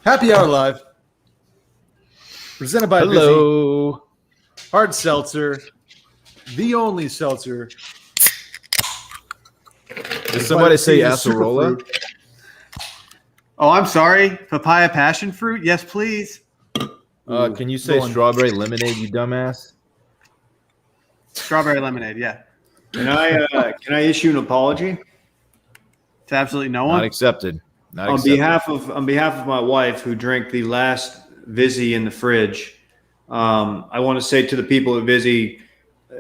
Happy Hour Live, presented by Vizzy. Hard Seltzer, the only seltzer. Did somebody say acerola? Oh, I'm sorry. Papaya passion fruit? Yes, please. Can you say strawberry lemonade, you dumbass? Strawberry lemonade, yeah. Can I issue an apology? To absolutely no one? Not accepted. On behalf of my wife who drank the last Vizzy in the fridge, I want to say to the people at Vizzy,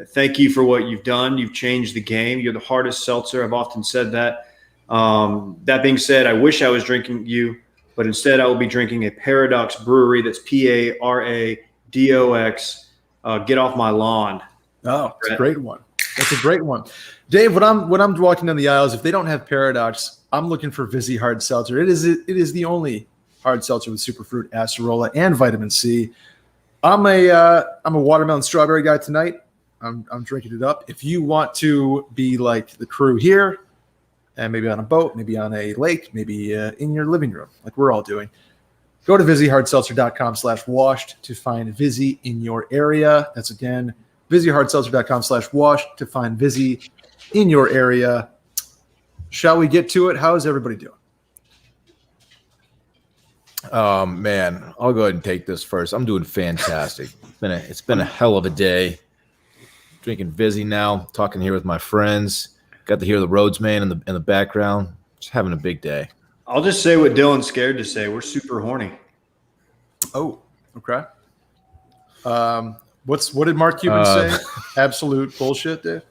thank you for what you've done. You've changed the game. You're the hardest seltzer. I've often said that. That being said, I wish I was drinking you, but instead I will be drinking a Paradox Brewery. That's Paradox. Get off my lawn. Oh, it's a great one. That's a great one. Dave, when I'm walking down the aisles, if they don't have Paradox, I'm looking for Vizzy Hard Seltzer. It is the only hard seltzer with superfruit, acerola, and vitamin C. I'm a watermelon strawberry guy tonight. I'm drinking it up. If you want to be like the crew here, and maybe on a boat, maybe on a lake, maybe in your living room, like we're all doing, go to VizzyHardSeltzer.com/washed to find Vizzy in your area. That's again, VizzyHardSeltzer.com/washed to find Vizzy in your area. Shall we get to it? How is everybody doing? Man, I'll go ahead and take this first. I'm doing fantastic. It's been a hell of a day. Drinking Vizzy now, talking here with my friends. Got to hear the Roadsman in the background. Just having a big day. I'll just say what Dylan's scared to say. We're super horny. Oh, okay. What did Mark Cuban say? Absolute bullshit, Dave?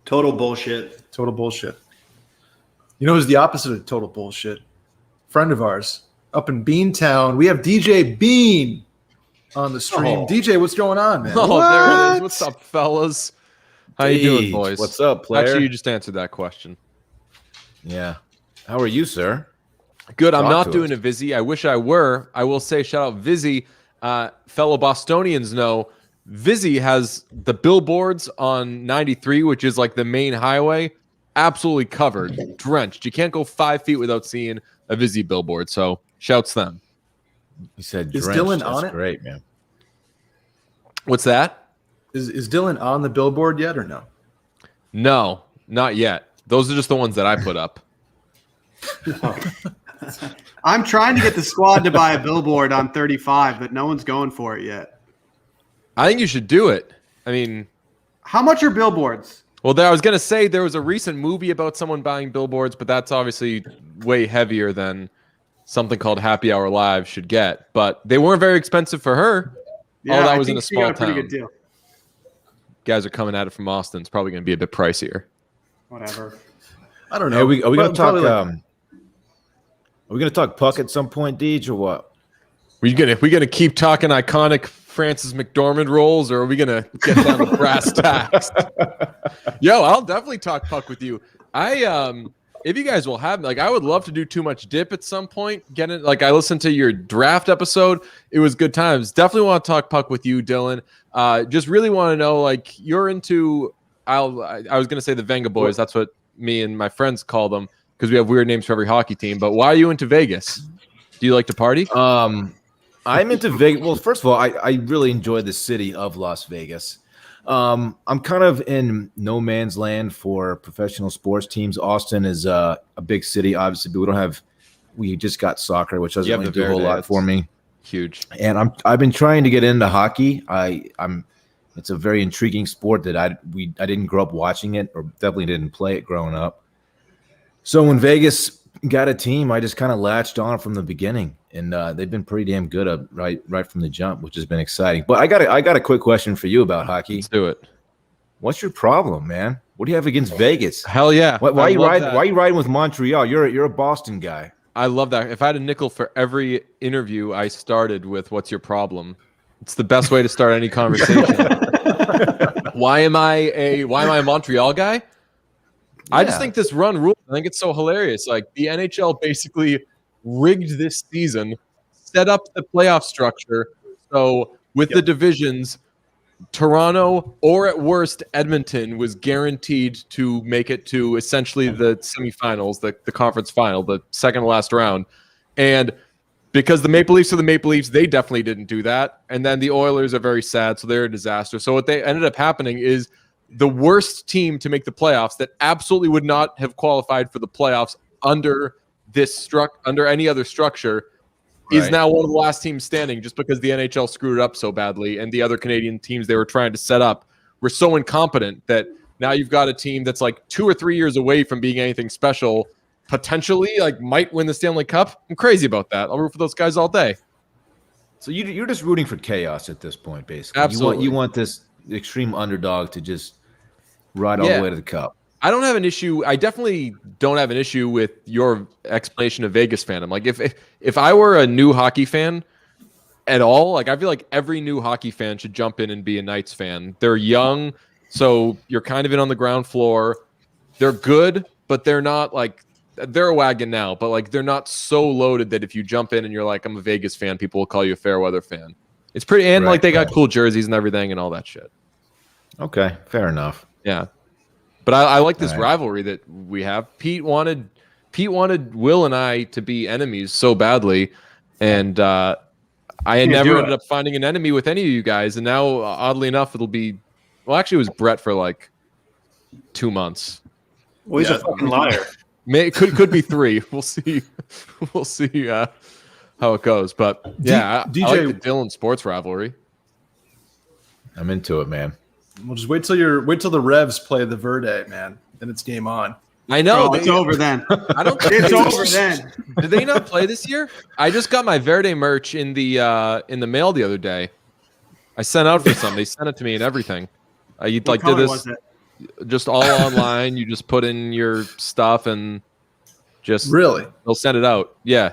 Total bullshit. Total bullshit. You know who's the opposite of total bullshit? Friend of ours up in Beantown. We have DJ Bean on the stream. Oh. DJ, what's going on, man? Oh, there it is. What's up, fellas? How you doing, boys? What's up, player? Actually, you just answered that question. Yeah. How are you, sir? Good. I'm not doing a Vizzy. I wish I were. I will say, shout out Vizzy. Fellow Bostonians know Vizzy has the billboards on 93, which is like the main highway, absolutely covered, drenched. You can't go 5 feet without seeing a Vizzy billboard. So shouts them. You said Is drenched. Dylan That's on it? Great, man. What's that? Is Dylan on the billboard yet or no? No, not yet. Those are just the ones that I put up. I'm trying to get the squad to buy a billboard on 35, but no one's going for it yet. I think you should do it. I mean, how much are billboards? Well, I was going to say there was a recent movie about someone buying billboards, but that's obviously way heavier than something called Happy Hour Live should get. But they weren't very expensive for her. Yeah, that I was in think a she small got a pretty town. good deal. Guys are coming at it from Austin. It's probably going to be a bit pricier. Whatever. I don't know. Hey, are we going to talk? Probably Are we going to talk puck at some point, Deej, or what? We gonna keep talking iconic Francis McDormand roles, or are we gonna get down to brass tacks? Yo, I'll definitely talk puck with you. If you guys will have, like, I would love to do Too Much Dip at some point. Get it? Like, I listened to your draft episode. It was good times. Definitely want to talk puck with you, Dylan. Just really want to know, like, you're into. I was gonna say the Venga Boys. That's what me and my friends call them because we have weird names for every hockey team. But why are you into Vegas? Do you like to party? I'm into Vegas. Well, first of all, I really enjoy the city of Las Vegas. I'm kind of in no man's land for professional sports teams. Austin is a big city, obviously, but we just got soccer, which doesn't really do a whole lot for me. Huge. And I've been trying to get into hockey. It's a very intriguing sport that I didn't grow up watching it, or definitely didn't play it growing up. So when Vegas got a team, I just kind of latched on from the beginning, and they've been pretty damn good right from the jump, which has been exciting. But I got a quick question for you about hockey. Let's do it. What's your problem, man? What do you have against Vegas? Hell yeah! Why are you riding with Montreal? You're a Boston guy. I love that. If I had a nickel for every interview I started with, "What's your problem?" It's the best way to start any conversation. Why am I a Montreal guy? I just think this run rules. I think it's so hilarious. Like, the NHL basically rigged this season, set up the playoff structure. So with the divisions, Toronto, or at worst Edmonton, was guaranteed to make it to essentially the semifinals, the conference final, the second to last round. And because the Maple Leafs are the Maple Leafs. They definitely didn't do that. And then the Oilers are very sad, so they're a disaster. So what they ended up happening is the worst team to make the playoffs that absolutely would not have qualified for the playoffs under under any other structure is now one of the last teams standing, just because the NHL screwed it up so badly and the other Canadian teams they were trying to set up were so incompetent that now you've got a team that's like 2 or 3 years away from being anything special, potentially like might win the Stanley Cup. I'm crazy about that. I'll root for those guys all day. So you're just rooting for chaos at this point, basically. Absolutely. You want this extreme underdog to just ride all the way to the cup. I don't have an issue. I definitely don't have an issue with your explanation of Vegas fandom. Like if I were a new hockey fan at all, like I feel like every new hockey fan should jump in and be a Knights fan. They're young, so you're kind of in on the ground floor. They're good, but they're not like they're a wagon now, but like they're not so loaded that if you jump in and you're like, I'm a Vegas fan, people will call you a fair weather fan. It's pretty, and like they got cool jerseys and everything and all that shit. Okay, fair enough. Yeah. But I like this rivalry that we have. Pete wanted Will and I to be enemies so badly, and I never ended up finding an enemy with any of you guys. And now, oddly enough, it'll be actually, it was Brett for like 2 months. Well, he's a fucking liar. Could be 3. We'll see. We'll see how it goes. But yeah, DJ, I like the Dylan sports rivalry. I'm into it, man. We'll just wait till the Revs play the Verde, man. Then it's game on. I know. It's over then. I don't. It's over then. Did they not play this year? I just got my Verde merch in the mail the other day. I sent out for some. They sent it to me and everything. You What did this was it? just all online. You just put in your stuff and just Really? they'll send it out. Yeah.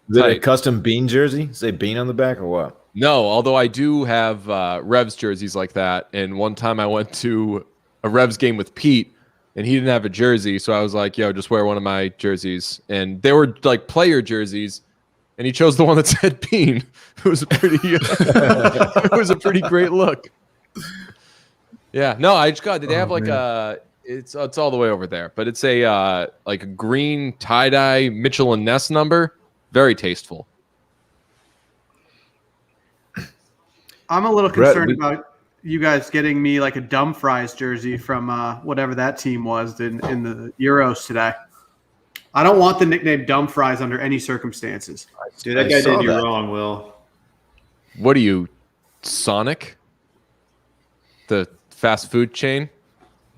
Is it a custom Bean jersey? Say Bean on the back or what? No, although I do have Revs jerseys like that. And one time I went to a Revs game with Pete, and he didn't have a jersey, so I was like, "Yo, just wear one of my jerseys." And they were like player jerseys, and he chose the one that said Bean. It was a pretty, it was a pretty great look. Yeah, no, I just got. They have like it's all the way over there, but it's a like a green tie dye Mitchell and Ness number, very tasteful. I'm a little concerned about you guys getting me like a Dumfries jersey from whatever that team was in the Euros today. I don't want the nickname Dumfries under any circumstances. Dude, that guy did you wrong, Will. What are you, Sonic? The fast food chain?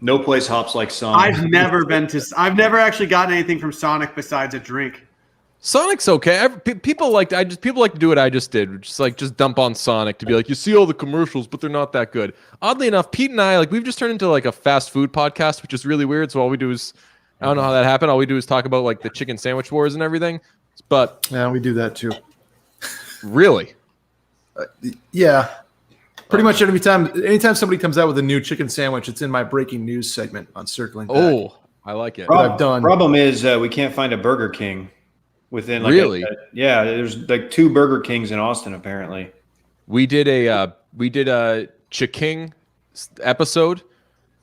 No place hops like Sonic. I've never actually gotten anything from Sonic besides a drink. Sonic's okay. People like to do what I just did, just dump on Sonic to be like, you see all the commercials, but they're not that good. Oddly enough, Pete and I we've just turned into like a fast food podcast, which is really weird. So all we do is, I don't know how that happened. All we do is talk about like the chicken sandwich wars and everything. But yeah, we do that too. Really? Yeah. Pretty much anytime somebody comes out with a new chicken sandwich, it's in my breaking news segment on Circling Back. Oh, I like it. I've done. Problem is we can't find a Burger King within like really. There's like 2 Burger Kings in Austin apparently. We did a Chiking episode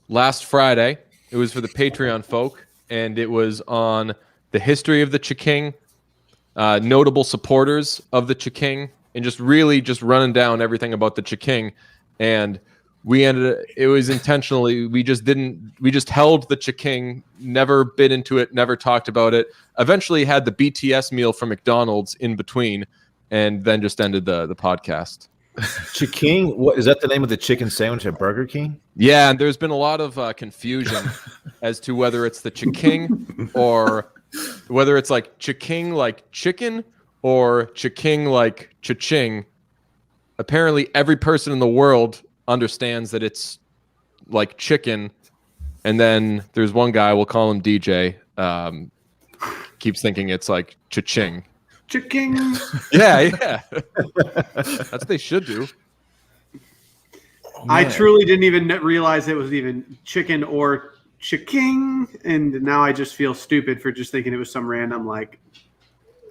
last Friday. It was for the Patreon folk, and it was on the history of the Chiking, notable supporters of the Chiking, and just running down everything about the Chiking. And it was intentionally, we just held the Chiking, never bit into it, never talked about it. Eventually had the BTS meal from McDonald's in between, and then just ended the podcast. Chiking? What is that? The name of the chicken sandwich at Burger King? Yeah, and there's been a lot of confusion as to whether it's the Chiking or whether it's like Chiking like chicken or Chiking like cha-ching. Apparently, every person in the world understands that it's like chicken, and then there's one guy, we'll call him DJ, keeps thinking it's like cha-ching. Chicken. Yeah. That's what they should do. I truly didn't even realize it was even chicken or chiking, and now I just feel stupid for just thinking it was some random like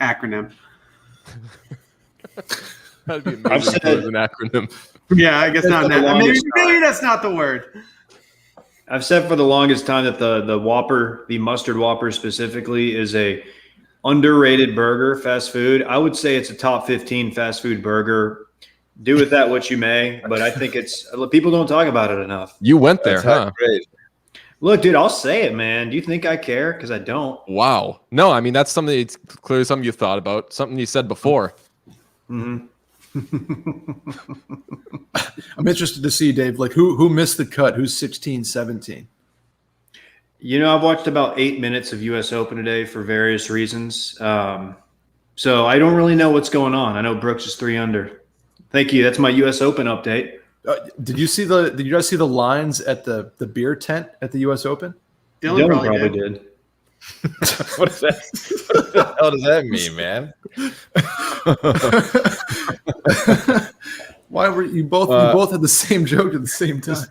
acronym. That'd be amazing if it was an acronym. Yeah, I guess not. Maybe that's not the word. I've said for the longest time that the Whopper, the mustard Whopper specifically, is a underrated burger, fast food. I would say it's a top 15 fast food burger. Do with that what you may, but I think people don't talk about it enough. You went there, huh? Great. Look, dude, I'll say it, man. Do you think I care? Because I don't. Wow. No, I mean, that's something. It's clearly something you thought about. Something you said before. Mm-hmm. I'm interested to see, Dave, like who missed the cut? Who's 16, 17? You know, I've watched about 8 minutes of U.S. Open today for various reasons. So I don't really know what's going on. I know Brooks is 3 under. Thank you. That's my U.S. Open update. Did you guys see the lines at the beer tent at the U.S. Open? Dylan probably did. What is that? What the hell does that mean, man? Why were you both? You both had the same joke at the same time.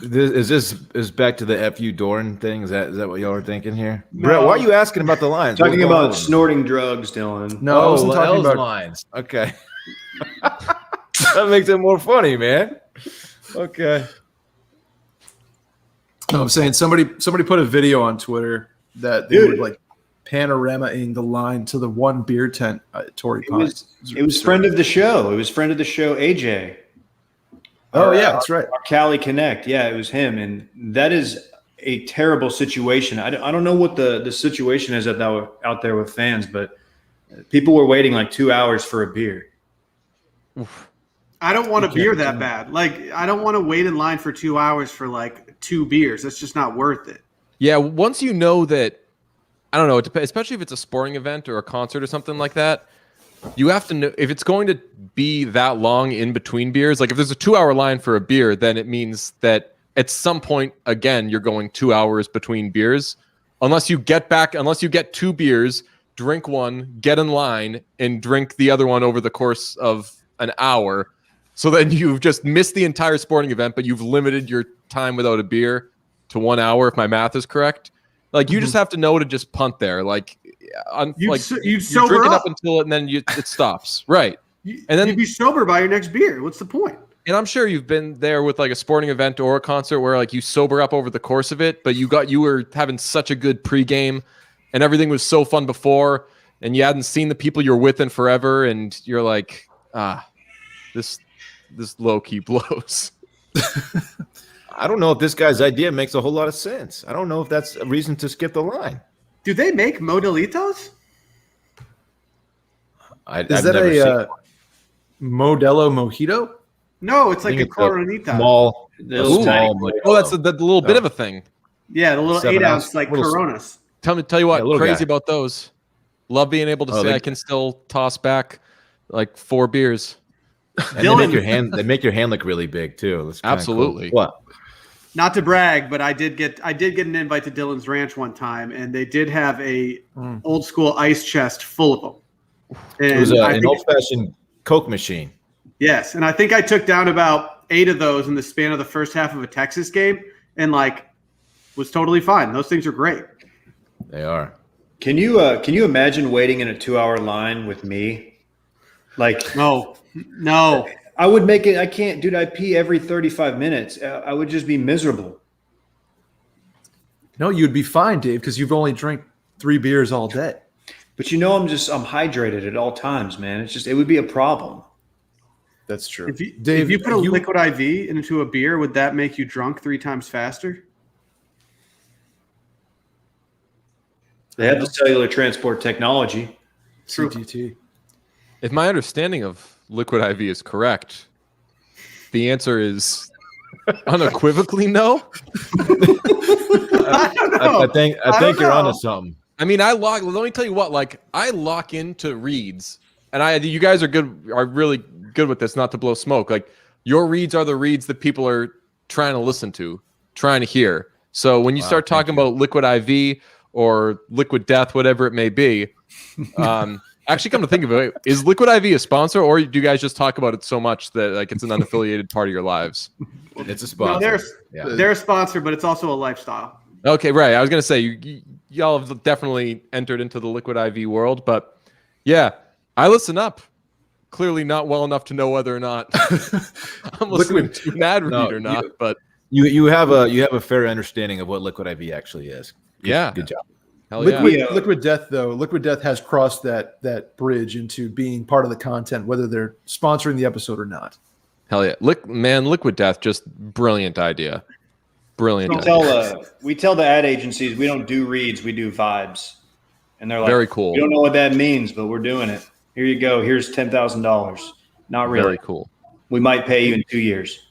Is back to the FU Dorn thing? Is that what y'all are thinking here? No. Brett, why are you asking about the lines? Talking about snorting drugs, Dylan. No, I wasn't talking about lines. Okay. That makes it more funny, man. Okay. No, I'm saying somebody put a video on Twitter that they were like panoramaing the line to the one beer tent at Torrey Pines. It was friend of the show. It was friend of the show, AJ. Oh, yeah, that's right. Our Cali Connect. Yeah, it was him. And that is a terrible situation. I don't know what the situation is out there with fans, but people were waiting like 2 hours for a beer. Oof. I don't want a beer that bad. Like, I don't want to wait in line for 2 hours for like 2 beers. That's just not worth it. Yeah, once you know that, I don't know, especially if it's a sporting event or a concert or something like that, you have to know if it's going to be that long in between beers. Like if there's a 2-hour line for a beer, then it means that at some point, again, you're going 2 hours between beers. Unless you get 2 beers, drink one, get in line, and drink the other one over the course of an hour. So then you've just missed the entire sporting event, but you've limited your time without a beer to 1 hour, if my math is correct. Like you just have to know to just punt there. Like, you're drinking up until it, and then it stops. Right. And then you'd be sober by your next beer. What's the point? And I'm sure you've been there with like a sporting event or a concert where like you sober up over the course of it, but you were having such a good pregame and everything was so fun before, and you hadn't seen the people you're with in forever, and you're like, this low key blows. I don't know if this guy's idea makes a whole lot of sense. I don't know if that's a reason to skip the line. Do they make modelitos? Is that a Modelo Mojito? No, it's like a Coronita. Small. Oh, that's the little bit of a thing. Yeah, the little 8-ounce like Coronas. Tell you what, crazy guy. about those. Love being able to say I can still toss back like 4 beers. And they make your hand look really big too. Absolutely. Cool. What? Not to brag, but I did get an invite to Dylan's Ranch one time, and they did have a old school ice chest full of them. And it was an old fashioned Coke machine. Yes, and I think I took down about 8 of those in the span of the first half of a Texas game, and like was totally fine. Those things are great. They are. Can you imagine waiting in a 2-hour line with me? Like no. I would make it. I can't, dude. I pee every 35 minutes. I would just be miserable. No, you'd be fine, Dave, because you've only drank 3 beers all day. But I'm hydrated at all times, man. It would be a problem. That's true. If you put a liquid IV into a beer, would that make you drunk 3 times faster? They have the cellular transport technology. CTT. If my understanding of liquid IV is correct, the answer is unequivocally no. I think you're onto something. I mean, let me tell you what, like I lock into reads, and you guys are really good with this, not to blow smoke. Like your reads are the reads that people are trying to listen to, trying to hear. So when you start talking about liquid IV or liquid death, whatever it may be, actually, come to think of it, is Liquid IV a sponsor, or do you guys just talk about it so much that like it's an unaffiliated part of your lives? It's a sponsor. No, they're a sponsor, but it's also a lifestyle. Okay, right. I was gonna say y'all have definitely entered into the Liquid IV world, but yeah, I listen up. Clearly, not well enough to know whether or not I'm listening to an ad read or not. But you have a fair understanding of what Liquid IV actually is. Yeah, good job. Hell yeah. Liquid Death, though, Liquid Death has crossed that bridge into being part of the content, whether they're sponsoring the episode or not. Hell yeah. Liquid Death, just brilliant idea. Brilliant idea. We tell the ad agencies we don't do reads, we do vibes. And they're like, very cool. We don't know what that means, but we're doing it. Here you go. Here's $10,000. Not really. Very cool. We might pay you in 2 years.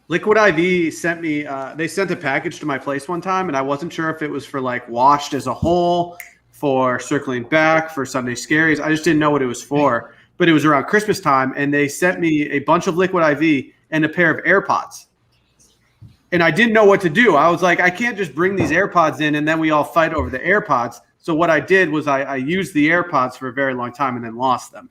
Liquid IV sent me. They sent a package to my place one time, and I wasn't sure if it was for like Washed as a whole, for Circling Back, for Sunday Scaries. I just didn't know what it was for. But it was around Christmas time, and they sent me a bunch of Liquid IV and a pair of AirPods. And I didn't know what to do. I was like, I can't just bring these AirPods in and then we all fight over the AirPods. So what I did was I used the AirPods for a very long time and then lost them.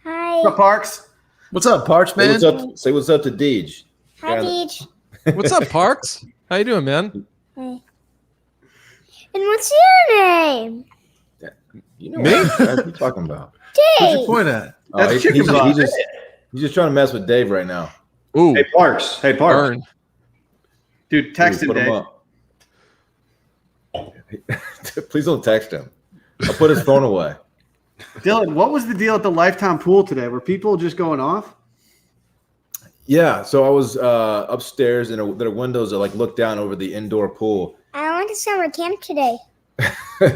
Hi. What's up, Parks? What's up, Parks, man? Say what's up to Deej. Hi, Deej. What's up, Parks? How you doing, man? Hi. And what's your name? You know what are you talking about? What'd you Dave. point at? That's he's chicken just trying to mess with Dave right now. Ooh, Hey, Parks. burn. Dude, text Ooh, it, put him Dave. up. Please don't text him. I'll put his phone away. Dylan, what was the deal at the Lifetime pool today? Were people just going off? Yeah, so I was upstairs and there are windows that like look down over the indoor pool. I went to summer camp today. We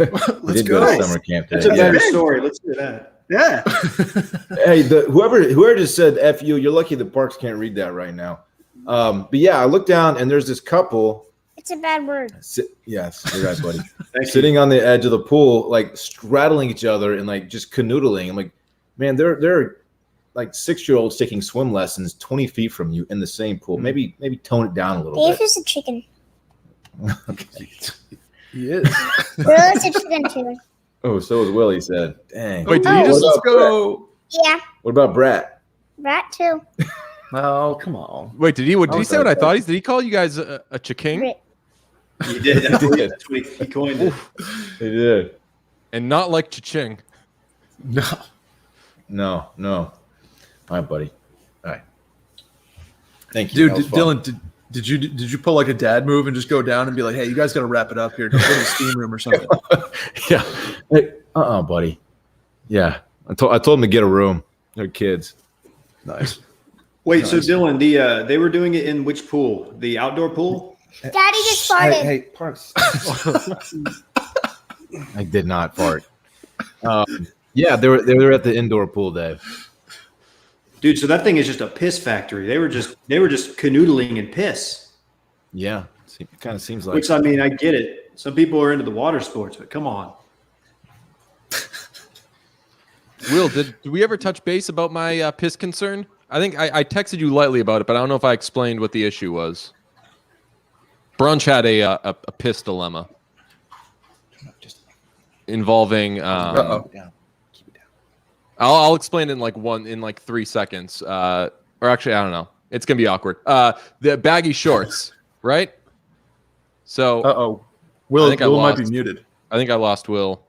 did go to summer camp That's a today. better story. Let's do that. Yeah. Hey, whoever just said "F you," you're lucky the Parks can't read that right now. But yeah, I looked down and there's this couple. It's a bad word. Yes, you're right, buddy. Sitting on the edge of the pool, like straddling each other and like just canoodling. I'm like, man, they're like 6-year-olds taking swim lessons 20 feet from you in the same pool. Maybe tone it down a little Dave bit. is a chicken. Okay. He is. Will is a chicken too. Oh, so is Will, he said. Dang. Wait, did you Oh. just What up, go? Yeah, What about Brat? rat too. Oh, come on. Wait, did he Oh, say what I sorry. thought? Did he call you guys a chicken? Rit. You did. That's He did. what he coined it. He did. And not like cha-ching. No. No. All right, buddy. All right. Thank you. Dude, That was fun. Dylan, did you pull like a dad move and just go down and be like, hey, you guys got to wrap it up here. Go to the steam room or something. Yeah. Hey, buddy. Yeah. I told him to get a room. They're kids. Nice. Wait, so Dylan, they were doing it in which pool? The outdoor pool? Daddy just farted. Hey, Parks. I did not fart. Yeah, they were at the indoor pool, Dave. Dude, so that thing is just a piss factory. They were just canoodling in piss. Yeah, it kind of seems like. Which, I mean, I get it. Some people are into the water sports, but come on. Will, did we ever touch base about my piss concern? I think I texted you lightly about it, but I don't know if I explained what the issue was. Brunch had a piss dilemma involving. Uh-oh. I'll explain it in like 3 seconds. Or actually, I don't know. It's gonna be awkward. The baggy shorts, right? So Uh-oh. I Will think I might be lost. muted. I think I lost Will.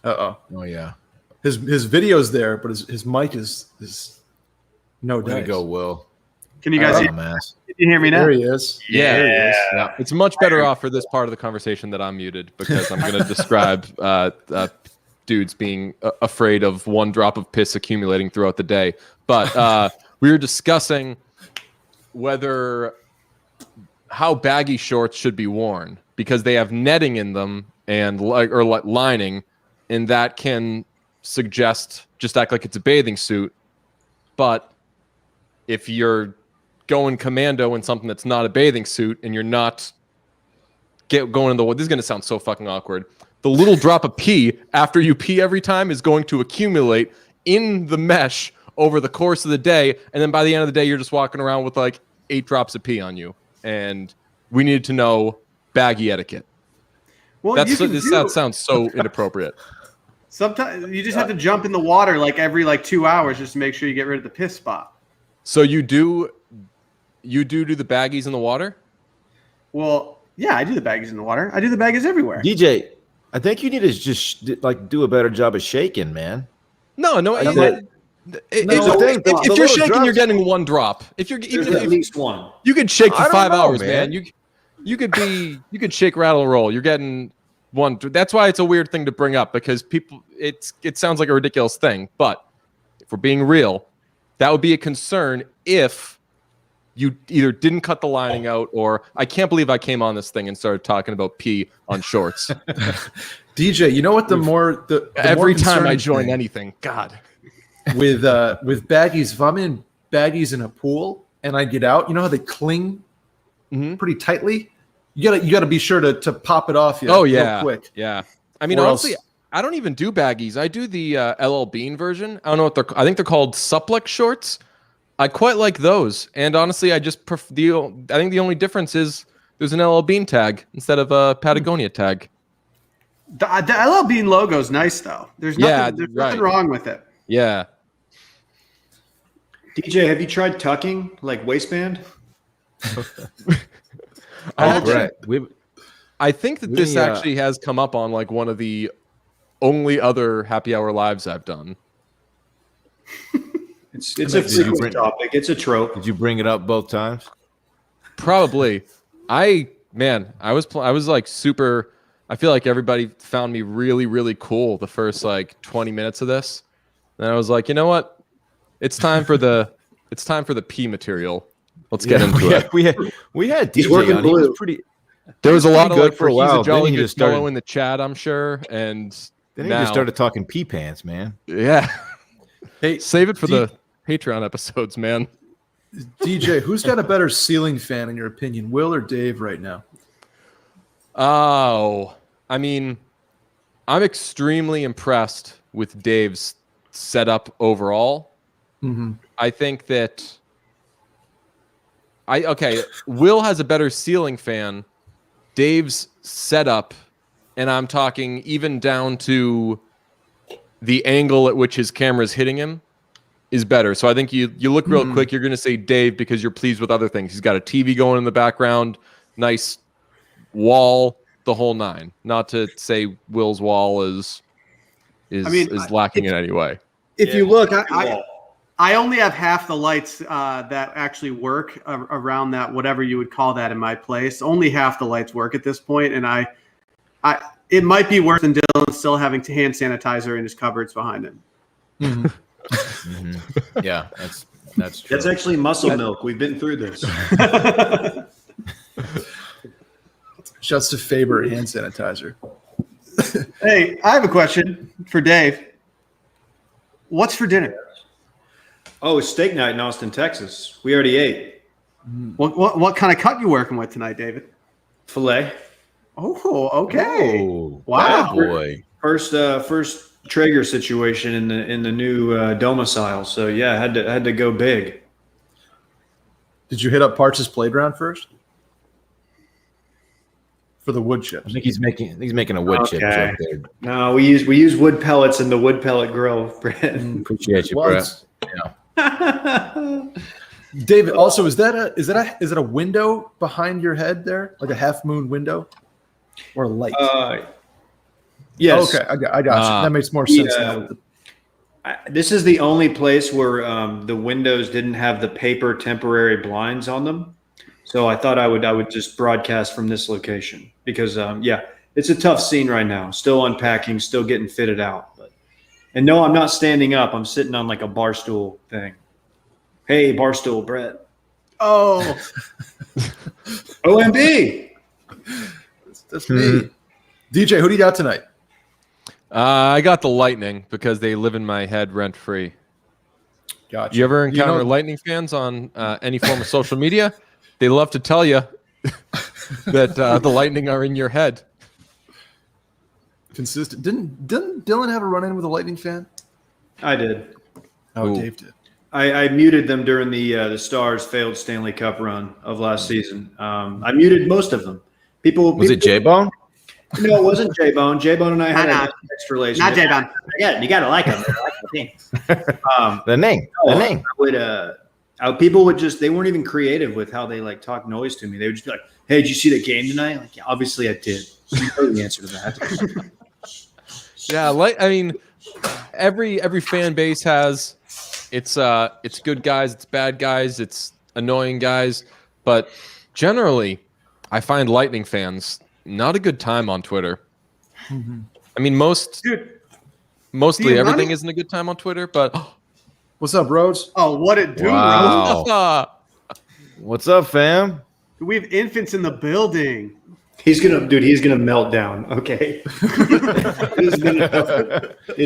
Uh-oh. Oh yeah. His video's there, but his mic is no Way to dice. go, Will. Can you guys hear, Dumbass. can you hear me now? There he is. Yeah. There he is. Yeah. It's much better off for this part of the conversation that I'm muted because I'm going to describe dudes being afraid of one drop of piss accumulating throughout the day. But we were discussing how baggy shorts should be worn because they have netting in them and lining, and that can suggest just act like it's a bathing suit. But if you're going commando in something that's not a bathing suit and you're not going in the water, this is going to sound so fucking awkward. The little drop of pee after you pee every time is going to accumulate in the mesh over the course of the day. And then by the end of the day, you're just walking around with like 8 drops of pee on you. And we needed to know baggy etiquette. Well, That sounds so inappropriate. Sometimes you just have to jump in the water like every 2 hours just to make sure you get rid of the piss spot. So you do the baggies in the water? Well, yeah, I do the baggies in the water. I do the baggies everywhere. DJ, I think you need to just do a better job of shaking, man. No. The If you're shaking, drops- you're getting 1 drop. If you're There's even at if least one. you could shake for I don't 5 know, hours, man. man. You could shake, rattle, and roll. You're getting one. That's why it's a weird thing to bring up because it sounds like a ridiculous thing. But if we're being real, that would be a concern if you either didn't cut the lining out or I can't believe I came on this thing and started talking about pee on shorts. DJ, you know what? The Every more time I concerning join thing anything, God. with baggies, if I'm in baggies in a pool and I get out, you know how they cling pretty tightly. You gotta be sure to pop it off. Real quick. Yeah. I mean, Or honestly, else- I don't even do baggies. I do the LL Bean version. I don't know what I think they're called Supplex shorts. I quite like those. And honestly, I just I think the only difference is there's an LL Bean tag instead of a Patagonia tag. The LL Bean logo is nice though. There's nothing wrong with it. Yeah. DJ, have you tried tucking like waistband? I think that this actually has come up on like one of the only other happy hour lives I've done. It's a frequent topic. It's a trope. Did you bring it up both times? Probably. I was like super. I feel like everybody found me really, really cool the first like 20 minutes of this. And I was like, you know what? It's time for the pee material. Let's get into it. We had DJ working on. He was blue. pretty. There was a lot of good like for a he's while. a jolly Then he good just started- fellow in the chat, I'm sure. And Then he now, just started talking pee pants, man. yeah. Hey, Save it for the Patreon episodes, man. DJ, who's got a better ceiling fan in your opinion, Will or Dave right now? Oh, I mean, I'm extremely impressed with Dave's setup overall. I think that Will has a better ceiling fan. Dave's setup, and I'm talking even down to the angle at which his camera is hitting him, is better. So I think you look real quick, you're going to say Dave because you're pleased with other things. He's got a TV going in the background, nice wall, the whole nine. Not to say Will's wall is lacking in any way. If you look, I only have half the lights that actually work around that, whatever you would call that in my place. Only half the lights work at this point, and it might be worse than Dylan still having hand sanitizer in his cupboards behind him. Yeah, that's true. That's actually muscle milk. We've been through this. Shouts to Faber hand sanitizer. Hey, I have a question for Dave. What's for dinner? Oh, it's steak night in Austin, Texas. We already ate. What kind of cut you working with tonight, David? Filet. Oh, okay. Oh, Wow. bad boy. First Traeger situation in the new domicile. So yeah, had to go big. Did you hit up Parks' playground first? For the wood chips. I think he's making a wood chip joke there. No, we use wood pellets in the wood pellet grill, Brett. Appreciate you, Well, Brett. David, also, is that a window behind your head there, like a half moon window, or a light? Yes. Okay, I got you. That makes more sense now. This is the only place where the windows didn't have the paper temporary blinds on them. So I thought I would just broadcast from this location because it's a tough scene right now. Still unpacking, still getting fitted out. And no, I'm not standing up. I'm sitting on like a bar stool thing. Hey, bar stool, Brett. Oh, OMB. That's me. DJ, who do you got tonight? I got the Lightning because they live in my head rent free. Gotcha. You ever encounter Lightning fans on any form of social media? They love to tell you that the Lightning are in your head. Consistent. Didn't Dylan have a run-in with a Lightning fan? I did. Oh, Ooh. Dave did. I muted them during the Stars' failed Stanley Cup run of last season. I muted most of them. Was it J-Bone? No, it wasn't J-Bone. J-Bone and I had a text relationship. not J-Bone. Yeah, you got to like him. The name. People would they weren't even creative with how they like talk noise to me. They would just be like, "Hey, did you see the game tonight?" Like, yeah, obviously I did. So you know the answer to that. Yeah, every fan base has it's good guys, it's bad guys, it's annoying guys, but generally, I find Lightning fans not a good time on Twitter. I mean, Dude, mostly the everything amount isn't a good time on Twitter, but What's up, Rose? oh, what it do, Wow. Rose? What's up, fam? We have infants in the building. He's gonna melt down. Okay. It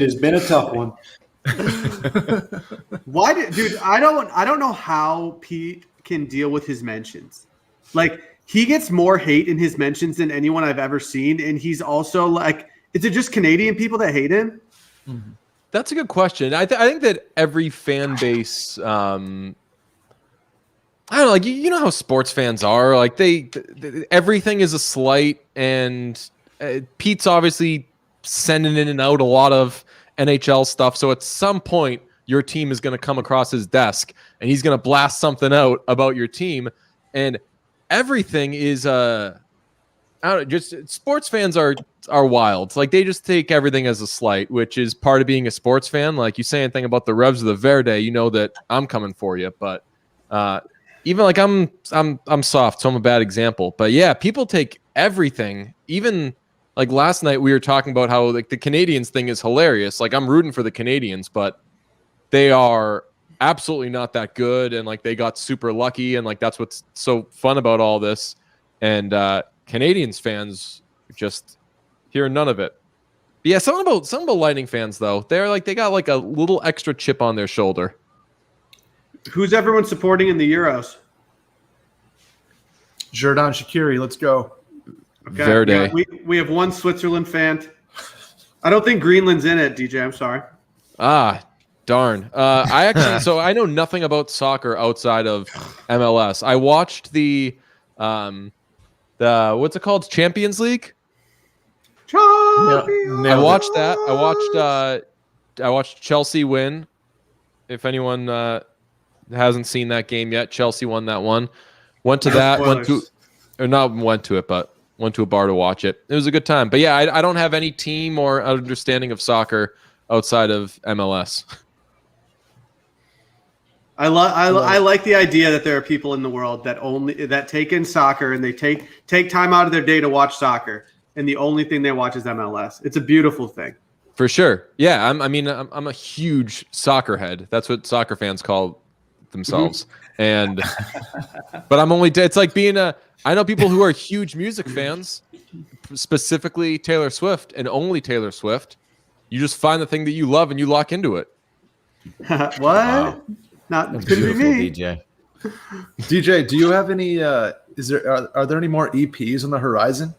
has been a tough one. Why did, dude? I don't know how Pete can deal with his mentions. Like, he gets more hate in his mentions than anyone I've ever seen, and he's also like, is it just Canadian people that hate him? that's a good question. I think that every fan base, I don't know, like you know how sports fans are. Like everything is a slight, and Pete's obviously sending in and out a lot of NHL stuff. So at some point, your team is going to come across his desk, and he's going to blast something out about your team, and everything is I don't know, just sports fans are wild. Like they just take everything as a slight, which is part of being a sports fan. Like you say anything about the Revs or the Verde, you know that I'm coming for you. But even like I'm soft, so I'm a bad example. But yeah, people take everything. Even like last night, we were talking about how like the Canadians thing is hilarious. Like I'm rooting for the Canadians, but they are absolutely not that good, and like they got super lucky, and like that's what's so fun about all this. And Canadians fans just hear none of it. But yeah, something about Lightning fans though. They're like they got like a little extra chip on their shoulder. Who's everyone supporting in the Euros? Jordan Shaqiri, let's go. Okay. Verde. Yeah, we have one Switzerland fan. I don't think Greenland's in it, DJ. I'm sorry. Ah, darn. I actually so I know nothing about soccer outside of MLS. I watched the what's it called? Champions League? Champions. I watched that. I watched Chelsea win. If anyone hasn't seen that game yet, Chelsea won that one. Went to that. Went to it, but went to a bar to watch it. It was a good time. But yeah, I don't have any team or understanding of soccer outside of MLS. I like the idea that there are people in the world that take in soccer and they take time out of their day to watch soccer, and the only thing they watch is MLS. It's a beautiful thing. For sure. Yeah, I'm a huge soccer head. That's what soccer fans call themselves. And but it's like being I know people who are huge music fans, specifically Taylor Swift and only Taylor Swift. You just find the thing that you love and you lock into it. What? Wow. Couldn't be me. DJ. DJ, do you have any? Are there any more EPs on the horizon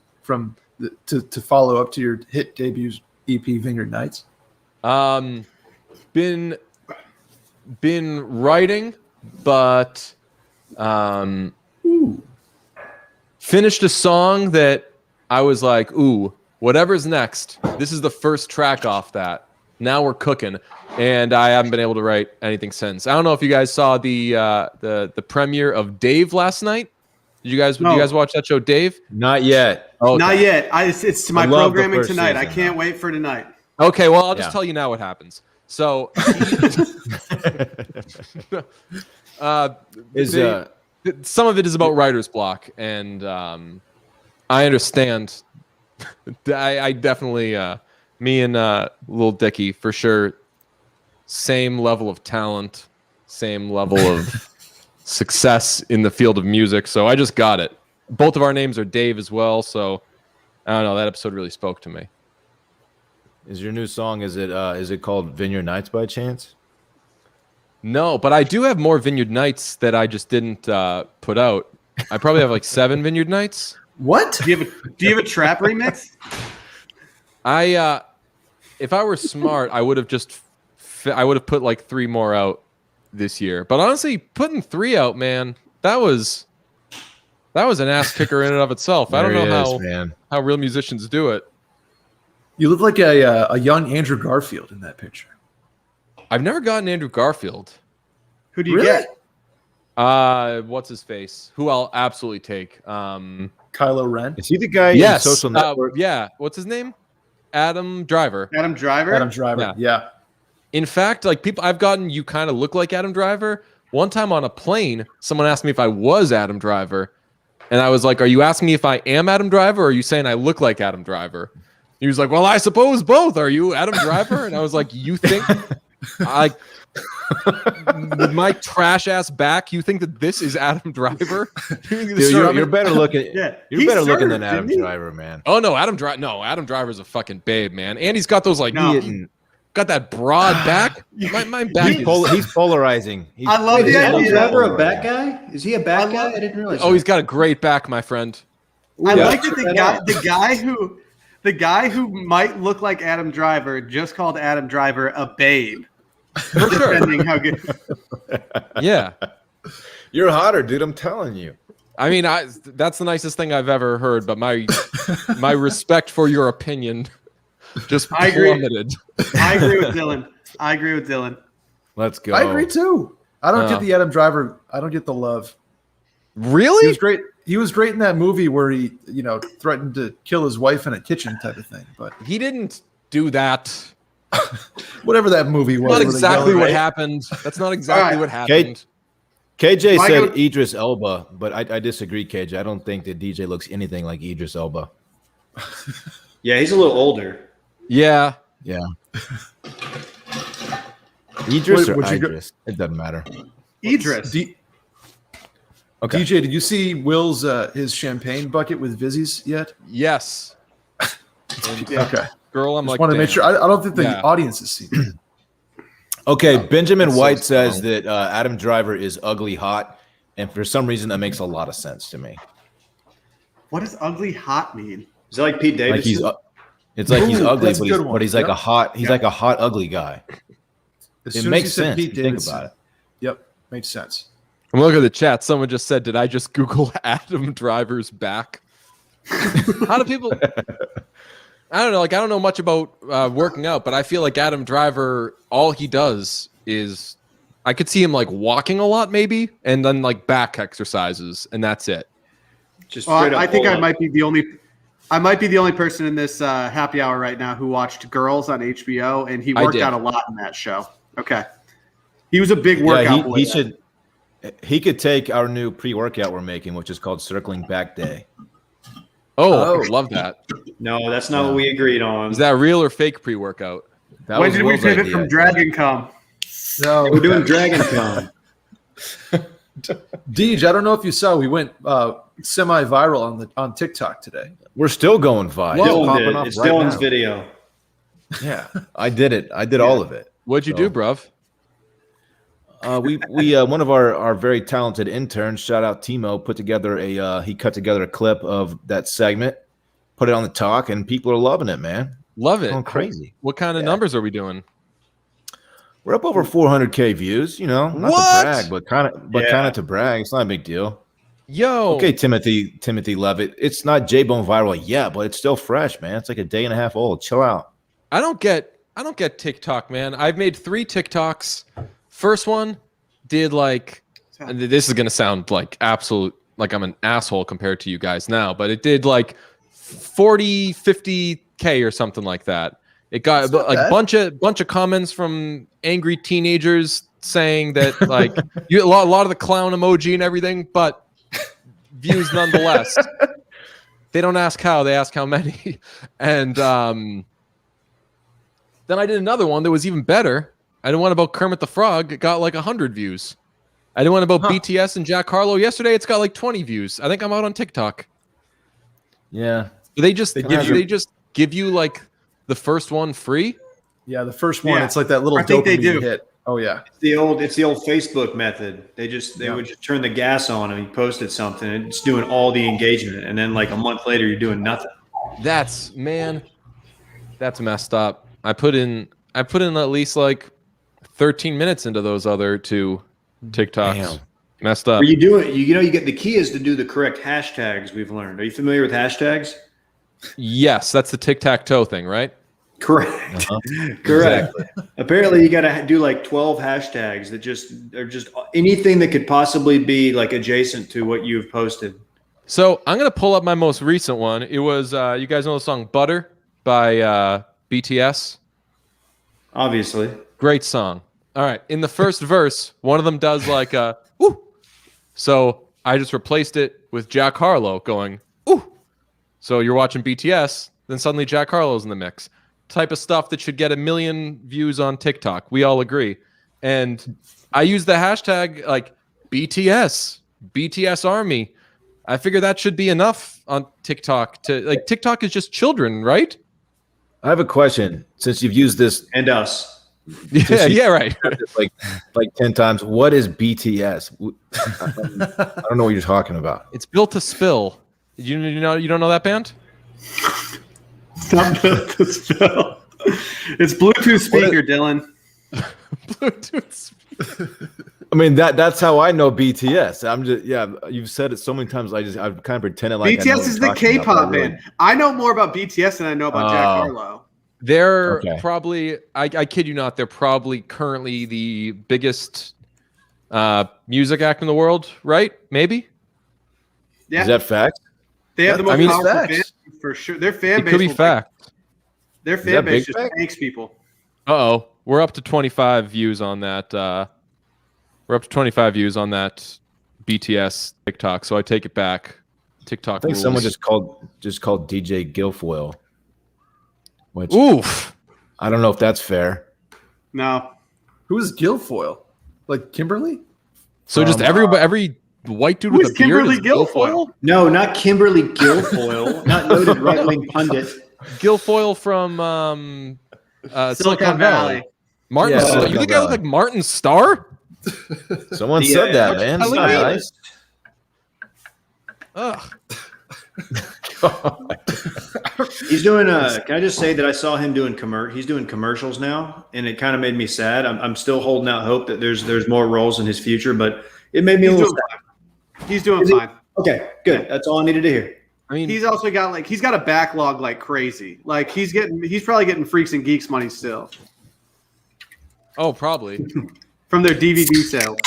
to follow up to your hit debut EP Vineyard Nights? Been writing, but finished a song that I was like, ooh, whatever's next. This is the first track off that. Now we're cooking, and I haven't been able to write anything since. I don't know if you guys saw the premiere of Dave last night. Did you guys watch that show, Dave? Not yet. Okay. Not yet. It's my love the programming first tonight. I season, can't though. wait for tonight. Okay, well, I'll just Yeah. tell you now what happens. So, some of it is about writer's block, and I understand. I definitely, me and Lil Dicky, for sure, same level of talent, same level of success in the field of music. So I just got it. Both of our names are Dave as well. So I don't know. That episode really spoke to me. Is your new song? Is it called Vineyard Nights by chance? No, but I do have more Vineyard Nights that I just didn't put out. I probably have like 7 Vineyard Nights. What? Do you have a trap remix? If I were smart, I would have put like 3 more out this year. But honestly, putting 3 out, man, that was an ass kicker in and of itself. I don't know how real musicians do it. You look like a young Andrew Garfield in that picture. I've never gotten Andrew Garfield. Who do you Really? get? What's his face? Who I'll absolutely take. Kylo Ren. Is he the guy Yes. in Social Network? Yeah. What's his name? Adam Driver. Adam Driver? Adam Driver. Yeah. In fact, like I've gotten you kind of look like Adam Driver. One time on a plane, someone asked me if I was Adam Driver. And I was like, are you asking me if I am Adam Driver, or are you saying I look like Adam Driver? He was like, "Well, I suppose both. Are you Adam Driver?" And I was like, "You think I with my trash ass back? You think that this is Adam Driver? Dude, you're better looking. Yeah, You're he better looking served, than Adam didn't he? Driver, man. Oh no, Adam Driver's a fucking babe, man. And he's got those like No. got that broad back. My back He's polarizing. I love Is the Adam idea. Driver a bat guy? Is he a bat guy? I didn't realize. Oh, he's got a great back, my friend. I Yeah. like that the guy who might look like Adam Driver just called Adam Driver a babe. For sure. Depending how good. Yeah. You're hotter, dude. I'm telling you. I mean, that's the nicest thing I've ever heard, but my respect for your opinion just I agree. plummeted. I agree with Dylan. Let's go. I agree too. I don't get the Adam Driver. I don't get the love. He Really? was great. He was great in that movie where he, threatened to kill his wife in a kitchen type of thing. But He didn't do that. whatever that movie was, Not where they exactly yelled what at- happened. That's not exactly All what happened. KJ I said go- Idris Elba, but I disagree, KJ. I don't think that DJ looks anything like Idris Elba. Yeah, he's a little older. Yeah. Yeah. Idris Wait, or would you go- Idris? It doesn't matter. Idris. Okay. DJ, did you see Will's his champagne bucket with Vizzy's yet? Yes. Okay. Girl, I'm Just like, want to make damn. sure. I don't think the Yeah. audience has seen it. Okay, Benjamin that's so White says strong. that Adam Driver is ugly hot, and for some reason that makes a lot of sense to me. What does ugly hot mean? Is that like Pete Like Davidson? he's, it's like he's Ooh, ugly, that's a good one. but he's like Yep. a hot. He's Yep. like a hot ugly guy. As It soon as makes you said sense Pete if you think Davidson. about it. Yep, makes sense. I'm looking at the chat. Someone just said, "Did I just Google Adam Driver's back?" How do people? I don't know. Like, I don't know much about working out, but I feel like Adam Driver, all he does is, I could see him like walking a lot, maybe, and then like back exercises, and that's it. Just Well, straight up I think I pull-up. might be the only person in this happy hour right now who watched Girls on HBO, and he I worked did. out a lot in that show. Okay, he was a big Yeah, workout boy. he should. He could take our new pre-workout we're making, which is called Circling Back Day. Oh, love that. No, that's not what we agreed on. Is that real or fake pre-workout? That When was did we Will's pivot idea. from Dragon Come? No, We're doing Dragon Con. Deej, I don't know if you saw, we went semi-viral on TikTok today. We're still going viral. Whoa. It's Dylan popping did. off It's right Dylan's now. video. Yeah, I did it. I did all of it. What'd you do, bruv? We one of our very talented interns, shout out Timo, put together he cut together a clip of that segment, put it on the talk, and people are loving it, man. Love it. Going crazy. What kind of numbers are we doing? We're up over 400K views. You know, not What? to brag, but kind of to brag. It's not a big deal. Yo. Okay, Timothy Levitt. It's not J-Bone viral yet, but it's still fresh, man. It's like a day and a half old. Chill out. I don't get TikTok, man. I've made 3 TikToks. First one did like, and this is gonna sound like absolute, like I'm an asshole compared to you guys now, but it did like 40, 50K or something like that. It got like bad. bunch of comments from angry teenagers saying that like a lot of the clown emoji and everything, but views nonetheless. They don't ask how, they ask how many. And then I did another one that was even better. I did one about Kermit the Frog. It got like 100 views. I did one about BTS and Jack Harlow. Yesterday, it's got like 20 views. I think I'm out on TikTok. Yeah. They just give just give you like the first one free. Yeah, the first one, Yeah. it's like that little I think they dopamine do. hit. Oh yeah, It's the old Facebook method. They would just turn the gas on and you posted something and it's doing all the engagement, and then like a month later you're doing nothing. That's messed up. I put in at least like 13 minutes into those other 2 TikToks. Damn. Messed up. Are you doing? You get the key is to do the correct hashtags. We've learned. Are you familiar with hashtags? Yes, that's the tic-tac-toe thing, right? Correct. Correct. Apparently, you got to do like 12 hashtags that are just anything that could possibly be like adjacent to what you've posted. So I'm gonna pull up my most recent one. It was you guys know the song "Butter" by BTS. Obviously. Great song. All right, in the first verse, one of them does like a "woo," so I just replaced it with Jack Harlow going "ooh." So you're watching BTS, then suddenly Jack Harlow's in the mix. Type of stuff that should get 1 million views on TikTok. We all agree. And I use the hashtag like BTS Army. I figure that should be enough on TikTok to like TikTok is just children, right? I have a question. Since you've used this, And us. Yeah, right. like 10 times, what is BTS? I don't know what you're talking about. It's built to spill. You don't know that band? It's not built to spill. It's Bluetooth speaker, Dylan. Bluetooth. I mean that's how I know BTS. I'm just you've said it so many times. I've kind of pretended like I know BTS what is you're the talking about, K-pop but really- band. I know more about BTS than I know about Jack Harlow. They're Okay. probably, I kid you not, they're probably currently the biggest music act in the world, right? Maybe? Yeah, Is that fact? they have the most I mean, it's powerful facts. fan base for sure. Their fan It base could be will, like, fact. their that fan base big just fact? tanks people. Uh-oh. We're up to 25 views on that. We're up to 25 views on that BTS TikTok, so I take it back. TikTok I think rules. someone just called DJ Guilfoyle, which Oof. I don't know if that's fair. No, Who is Guilfoyle? Like Kimberly? So just every white dude Who with is a beard Kimberly is Guilfoyle? No, not Kimberly Guilfoyle, not noted right-wing pundit. Guilfoyle from Silicon Valley. Martin Yeah, Starr. Silicon You think I look Valley. like Martin Starr? Someone Yeah, said that, what's man. telling Not me? nice. Ugh. He's doing can I just say that I saw him doing he's doing commercials now, and it kind of made me sad. I'm still holding out hope that there's more roles in his future, but it made me a He's little doing sad. fine. He's doing Is he? fine. Okay, good. That's all I needed to hear. I mean, He's also got he's got a backlog like crazy. Like he's probably getting Freaks and Geeks money still oh, probably. from their DVD sales.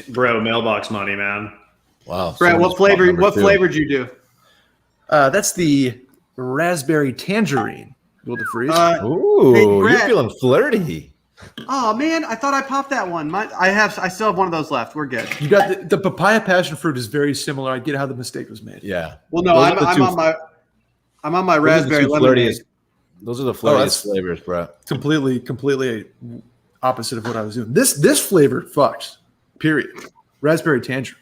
Bro, mailbox money, man. Wow. Brett, someone what just flavor? called number What 2. flavor did you do? That's the raspberry tangerine. Will to freeze. Ooh, Hey, you're Brett. feeling flirty. Oh man, I thought I popped that one. I still have one of those left. We're good. You got the papaya passion fruit is very similar. I get how the mistake was made. Yeah. Well, no, Those I'm, are the I'm two- on my Those are the raspberry two lemonade. flirtiest- Those are the that's- flirtiest flavors, bro. Completely opposite of what I was doing. This flavor fucks. Period. Raspberry tangerine.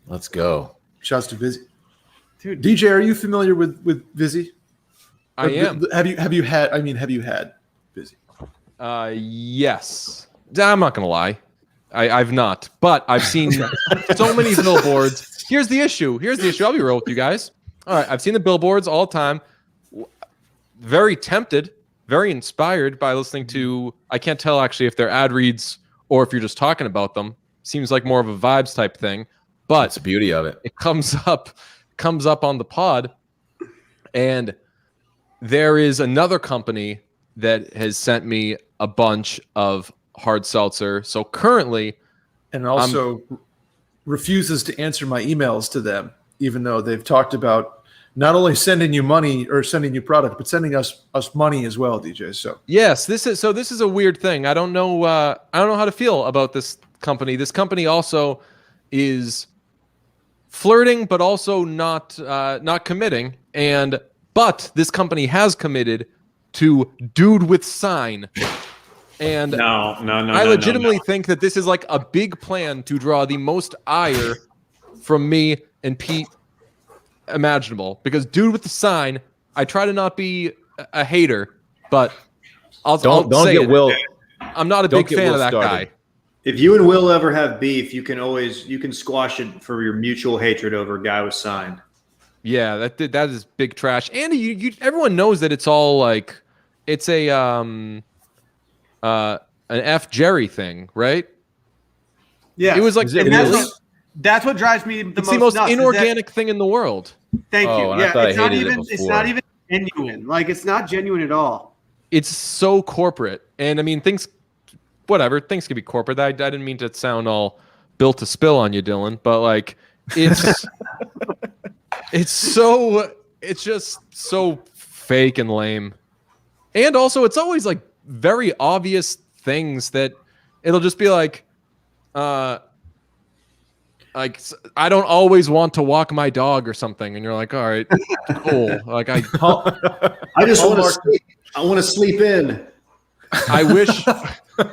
Let's go. Shouts to Vizzy. Dude, DJ, are you familiar with Vizzy? I am. Have you had? I mean, have you had Vizzy? Yes. I'm not gonna lie. I've not, but I've seen so many billboards. Here's the issue. I'll be real with you guys. All right, I've seen the billboards all the time. Very tempted, very inspired by listening to. I can't tell actually if they're ad reads or if you're just talking about them. Seems like more of a vibes type thing, but That's the beauty of it. it comes up on the pod, and there is another company that has sent me a bunch of hard seltzer. So currently, And also refuses to answer my emails to them, even though they've talked about not only sending you money or sending you product, but sending us money as well, DJ. So yes, this is a weird thing. I don't know how to feel about this company. This company also is flirting, but also not committing. But this company has committed to Dude with Sign. And No. I legitimately think that this is like a big plan to draw the most ire from me and Pete imaginable. Because Dude with the Sign, I try to not be a hater, but I'll Don't say get it. Will. I'm not a don't big get fan Will of that started. guy. If you and Will ever have beef, you can squash it for your mutual hatred over a guy with sign. Yeah, that is big trash. And everyone knows that it's all like it's a an F Jerry thing, right? yeah, It was like Is it and really? that's what drives me it's the most nuts, is that- inorganic thing in the world. Thank Oh, you. and I Yeah, thought I it's not hated it even. It's before. not even genuine. Like it's not genuine at all. It's so corporate, and I mean things can be corporate. I didn't mean to sound all built to spill on you, Dylan, but like it's it's just so fake and lame. And also it's always like very obvious things that it'll just be like like I don't always want to walk my dog or something, and you're like, all right, cool. Like I just want to sleep. I want to sleep in. I wish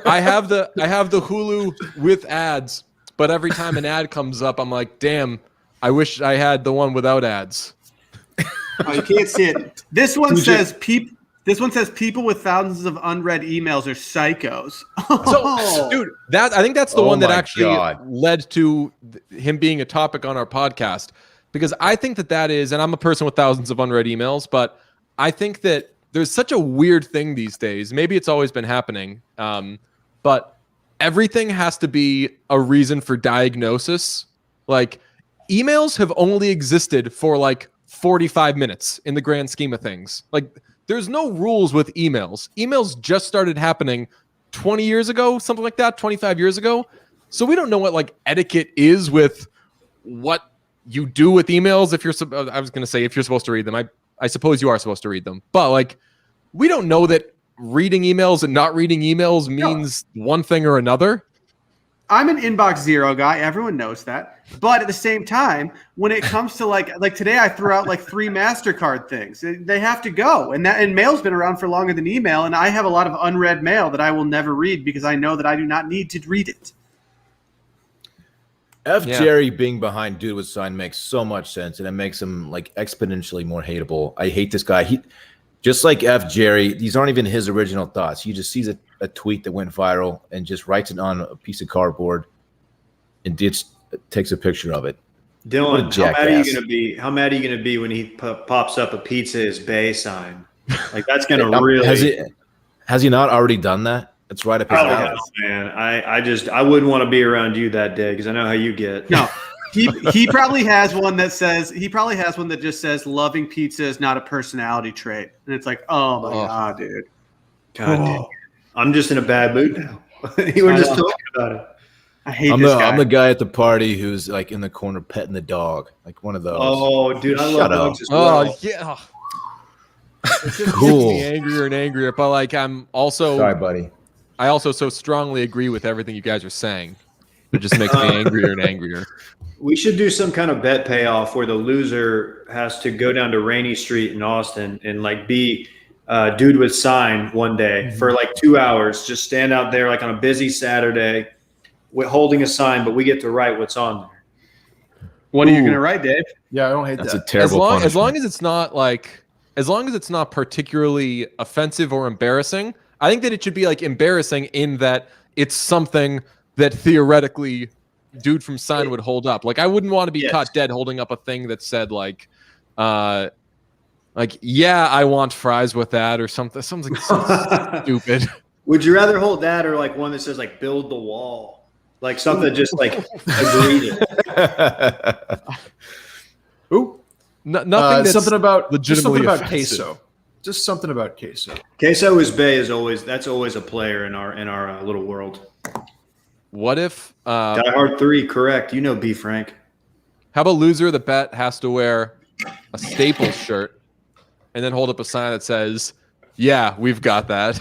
I have the Hulu with ads, but every time an ad comes up, I'm like, damn, I wish I had the one without ads. Oh, you can't see it. This one says people. This one says people with thousands of unread emails are psychos. So, dude, I think that's the one that actually God. led to him being a topic on our podcast, because I think that is, and I'm a person with thousands of unread emails, but I think that there's such a weird thing these days. Maybe it's always been happening, but everything has to be a reason for diagnosis. Like, emails have only existed for like 45 minutes in the grand scheme of things. Like, there's no rules with emails. Emails just started happening 20 years ago, something like that, 25 years ago. So we don't know what like etiquette is with what you do with emails. If you're, I was going to say if you're supposed to read them, I suppose you are supposed to read them. But like, we don't know that reading emails and not reading emails means one thing or another. I'm an inbox zero guy. Everyone knows that. But at the same time, when it comes to like today, I threw out like 3 MasterCard things. They have to go. And mail's been around for longer than email. And I have a lot of unread mail that I will never read because I know that I do not need to read it. Jerry being behind Dude with Sign makes so much sense, and it makes him like exponentially more hateable. I hate this guy. He just like Jerry, these aren't even his original thoughts. He just sees a tweet that went viral and just writes it on a piece of cardboard and takes a picture of it. Dylan, how mad are you going to be? How mad are you going to be when he pops up a pizza is Bay sign? Like, that's going to really. Has he not already done that? It's right up his alley. Man, I wouldn't want to be around you that day because I know how you get. No, he probably has one that says just says loving pizza is not a personality trait, and it's like, oh my god, dude. God damn. I'm just in a bad mood now. You were just talking about it. I hate this guy. I'm the guy at the party who's like in the corner petting the dog, like one of those. Oh, dude, I love dogs as well. Oh yeah. It just Cool. makes me angrier and angrier. But like, I'm also sorry, buddy. I also so strongly agree with everything you guys are saying. It just makes me angrier and angrier. We should do some kind of bet payoff where the loser has to go down to Rainy Street in Austin and like be Dude with Sign one day for like 2 hours. Just stand out there like on a busy Saturday holding a sign, but we get to write what's on there. What are you going to write, Dave? Yeah, I don't hate That's that. a terrible As long as it's not particularly offensive or embarrassing, I think that it should be like embarrassing in that it's something that theoretically Dude from Sign would hold up. Like, I wouldn't want to be caught dead holding up a thing that said like, yeah, I want fries with that or something so stupid. Would you rather hold that or like one that says like build the wall? Like something just like agreed. Ooh. Nothing. Something about legitimately offensive. queso. Just something about queso. Queso is Bay that's always a player in our little world. What if Die Hard 3, correct? You know B Frank. How about loser of the bet has to wear a Staples shirt and then hold up a sign that says, "Yeah, we've got that."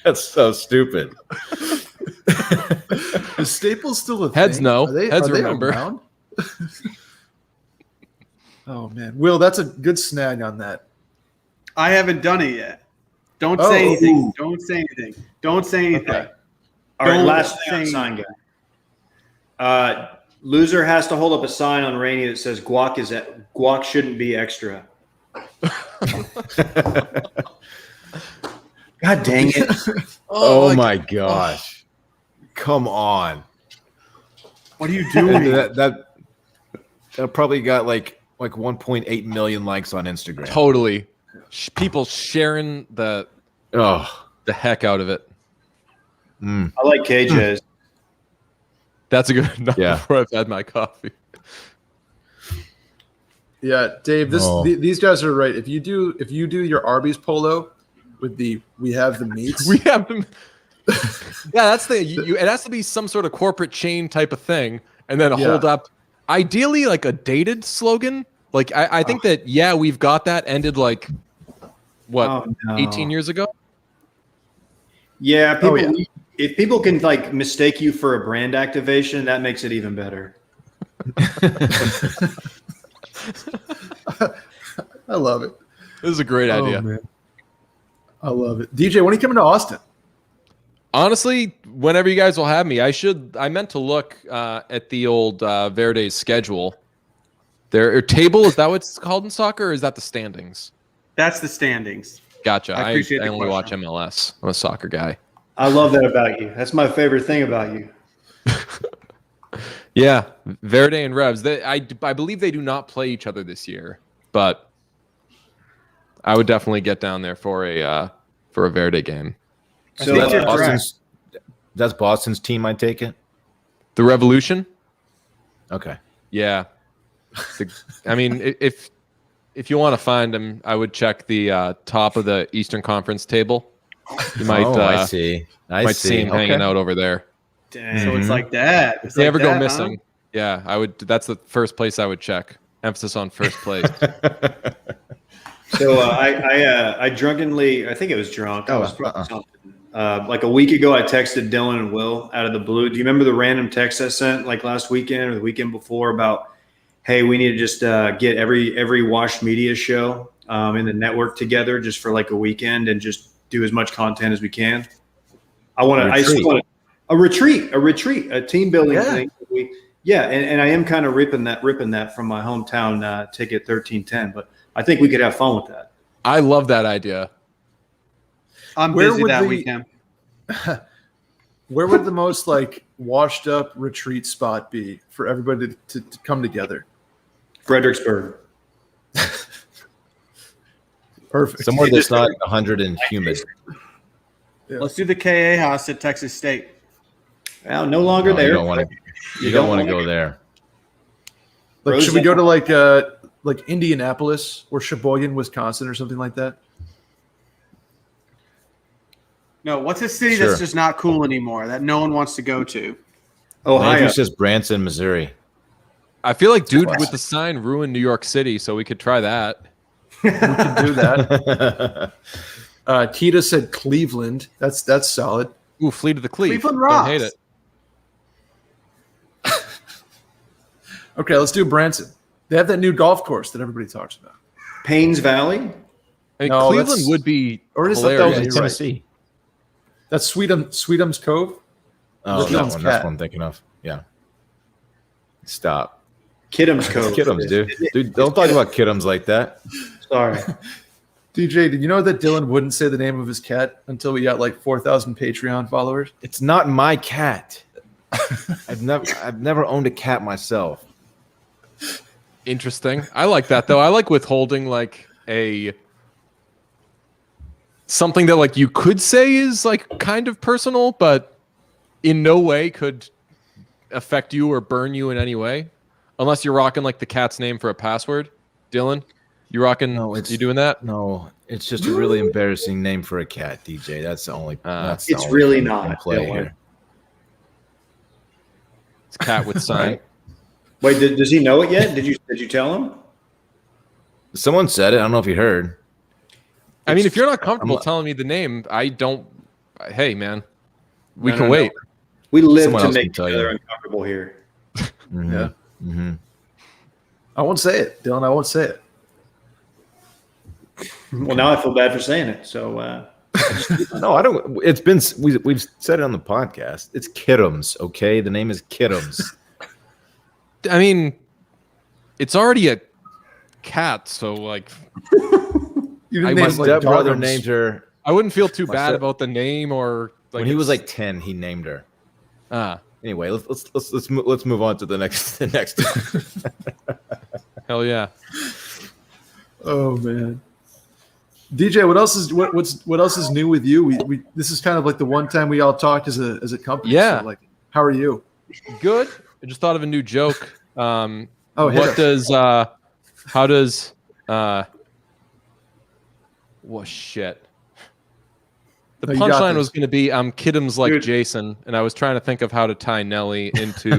That's so stupid. Is Staples still a Heads thing? no. Are they, Heads are they remember. around? Oh man, Will, that's a good snag on that. I haven't done it yet. Don't say anything. Don't say anything. Don't say anything. Okay. All right, last thing on sign guy. Loser has to hold up a sign on Rainy that says guac shouldn't be extra. God dang it. Oh my gosh. Come on. What are you doing? That probably got like 1.8 million likes on Instagram. Totally. People sharing the heck out of it. I like KJ's. That's a good enough before I've had my coffee. Yeah, Dave, these guys are right. If you do your Arby's polo with we have the meats. We have them. Yeah, that's it has to be some sort of corporate chain type of thing, and then hold up ideally like a dated slogan. Like I think that we've got that ended like 18 years ago. Yeah, If people can like mistake you for a brand activation, that makes it even better. I love it. This is a great idea. Man. I love it. DJ, when are you coming to Austin? Honestly, whenever you guys will have me, I meant to look at the old Verde's schedule. Their table, is that what it's called in soccer, or is that the standings? That's the standings. Gotcha. I appreciate I the only watch question. MLS. I'm a soccer guy. I love that about you. That's my favorite thing about you. Yeah, Verde and Revs. I believe they do not play each other this year, but I would definitely get down there for a Verde game. So I think you're correct. That's Boston's team, I take it? The Revolution? Okay. Yeah. I mean, if you want to find them, I would check the top of the Eastern Conference table. You might. I see. I see. see him hanging out over there. dang. So it's like that. It's If they like ever go that, missing, yeah, I would. That's the first place I would check. Emphasis on first place. So I drunkenly, I think it was drunk. I was uh-uh. something. Like a week ago, I texted Dylan and Will out of the blue. Do you remember the random text I sent like last weekend or the weekend before about, hey, we need to just get every Washed Media show in the network together just for like a weekend and just do as much content as we can. I still want a retreat, a team building thing. And I am kind of ripping that from my hometown ticket 1310, but I think we could have fun with that. I love that idea. I'm Where busy would that the- weekend. Where would the most like washed up retreat spot be for everybody to come together? Fredericksburg. Perfect. Somewhere that's not 100 and humid. Yeah. Let's do the KA house at Texas State. Well, no longer No, there. you don't want to. You don't want to go there. Like, should we go to like Indianapolis or Sheboygan, Wisconsin, or something like that? No, what's a city Sure. that's just not cool anymore that no one wants to go to? Maybe Ohio. it's just Branson, Missouri. I feel like Dude with the Sign ruined New York City, so we could try that. We can do that. Kita said Cleveland. That's solid. Ooh, Flee to the Cleve. Cleveland Don't hate rocks. it. Okay, let's do Branson. They have that new golf course that everybody talks about. Paynes Valley. I mean, No, Cleveland that's- would be or is that hilarious. You're Yeah, right. Tennessee. That's Sweetham's Cove. Oh, With that Dylan's one. cat. That's what I'm thinking of. Yeah. Stop. Kiddam's Cove. Kiddums, dude. Dude, don't talk about Kiddums like that. Sorry. DJ, did you know that Dylan wouldn't say the name of his cat until we got like 4,000 Patreon followers? It's not my cat. I've never owned a cat myself. Interesting. I like that though. I like withholding like something that like you could say is like kind of personal, but in no way could affect you or burn you in any way, unless you're rocking like the cat's name for a password. Dylan, you rocking? No, you doing that? No, it's just a really embarrassing name for a cat, DJ. That's the only. That's the It's only really thing not, in play Dylan. here. It's cat with sign. Wait, does he know it yet? Did you tell him? Someone said it. I don't know if you heard. I mean, if you're not comfortable telling me the name, I don't. Hey, man, we No, can no, wait. no. We live Someone to else make can tell each other you. uncomfortable here. Mhm. Yeah. Mm-hmm. I won't say it, Dylan. I won't say it. Well, now I feel bad for saying it. So No, I don't. It's been. We've said it on the podcast. It's Kiddums. Okay, the name is Kiddums. I mean, it's already a cat, so like, You didn't My name My it, like, stepbrother Doggums. named her I wouldn't feel too My bad step- about the name or like when he was it's- like 10. He named her. ah, Anyway, let's move on to the next hell yeah. Oh man, DJ, what else is what else is new with you? We this is kind of like the one time we all talked as a company. Yeah. So, like, how are you? Good. I just thought of a new joke. Oh, hit What us. does how does what shit? The No, you got punchline this. was going to be I'm Kiddums like Dude. Jason, and I was trying to think of how to tie Nelly into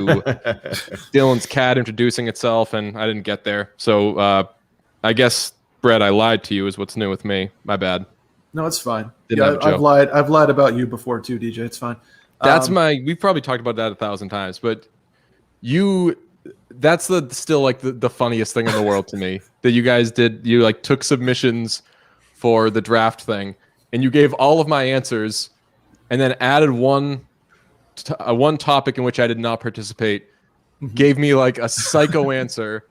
Dylan's cat introducing itself, and I didn't get there. So I guess Brett, I lied to you is what's new with me. My bad. No, it's fine. Didn't have a I've joke. lied. I've lied about you before too, DJ. It's fine. We've probably talked about that 1,000 times, but that's still like the funniest thing in the world to me that you guys did. You like took submissions for the draft thing and you gave all of my answers and then added one topic in which I did not participate, gave me like a psycho answer,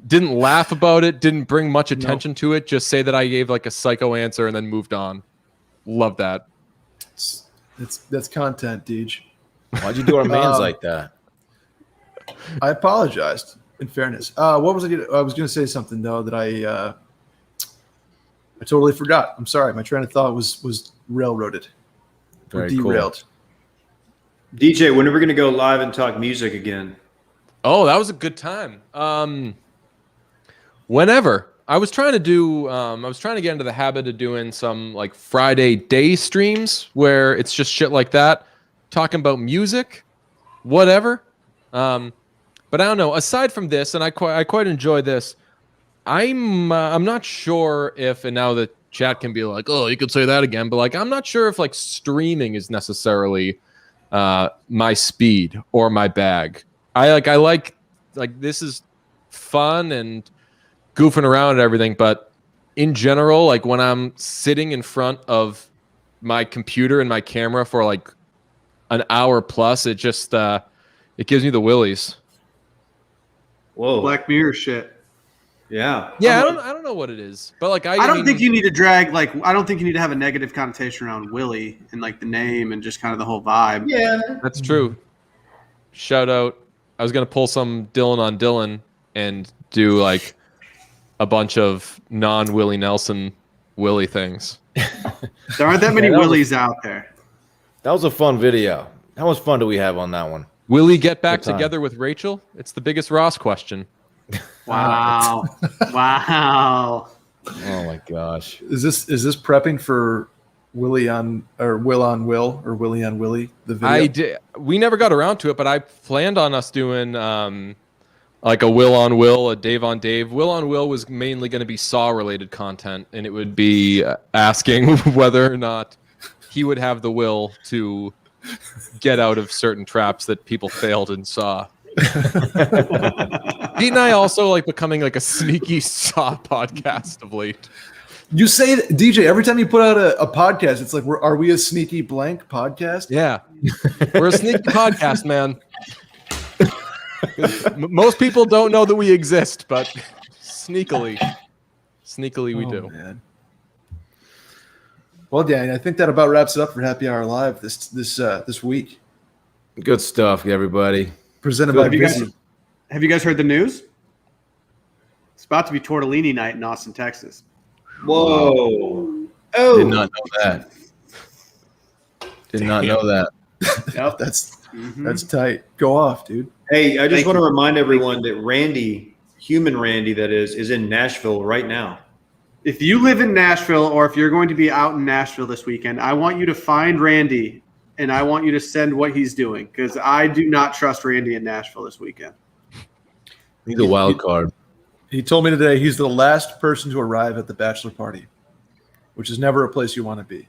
didn't laugh about it, didn't bring much attention to it, just say that I gave like a psycho answer and then moved on. Love that. That's content, Deej. Why'd you do our mans like that? I apologized. In fairness, what was I was going to say something though that I totally forgot. I'm sorry. My train of thought was railroaded or Very derailed. Cool. DJ, when are we going to go live and talk music again? Oh, that was a good time. Whenever. I was trying to get into the habit of doing some like Friday day streams where it's just shit like that, talking about music, whatever. But I don't know. Aside from this, and I quite enjoy this. I'm not sure if, and now the chat can be like, oh, you could say that again, but like I'm not sure if like streaming is necessarily my speed or my bag. I like this is fun and goofing around and everything, but in general, like when I'm sitting in front of my computer and my camera for like an hour plus, it just it gives me the willies. Whoa. Black Mirror shit. Yeah. Yeah, I don't know what it is, but like I don't think you need to drag I don't think you need to have a negative connotation around Willie and like the name and just kind of the whole vibe. Yeah. That's true. Shout out. I was gonna pull some Dylan on Dylan and do like a bunch of non-Willie Nelson Willie things. There aren't that many Willies out there. That was a fun video. How much fun do we have on that one? Will he get back Good time. together with Rachel? It's the biggest Ross question. Wow. Wow. Oh my gosh. Is this prepping for Willie on or Will on Will or Willie on Willie? The video. We never got around to it, but I planned on us doing like a Will on Will, a Dave on Dave. Will on Will was mainly going to be Saw related content, and it would be asking whether or not he would have the will to get out of certain traps that people failed in Saw. Pete and I also like becoming like a sneaky Saw podcast of late. You say DJ every time you put out a podcast, it's like, are we a sneaky blank podcast? Yeah, we're a sneaky podcast, man. Most people don't know that we exist, but sneakily we do. Man. Well, Dan, I think that about wraps it up for Happy Hour Live this week. Good stuff, everybody. Presented by Have Vizzy. you guys heard the news? It's about to be tortellini night in Austin, Texas. Whoa. Oh. Did not know that. Did not know that. Yep. That's tight. Go off, dude. Hey, I just Thank want to you. remind everyone that Randy, human Randy, that is in Nashville right now. If you live in Nashville or if you're going to be out in Nashville this weekend, I want you to find Randy and I want you to send what he's doing because I do not trust Randy in Nashville this weekend. He's a wild card. He told me today he's the last person to arrive at the bachelor party, which is never a place you want to be.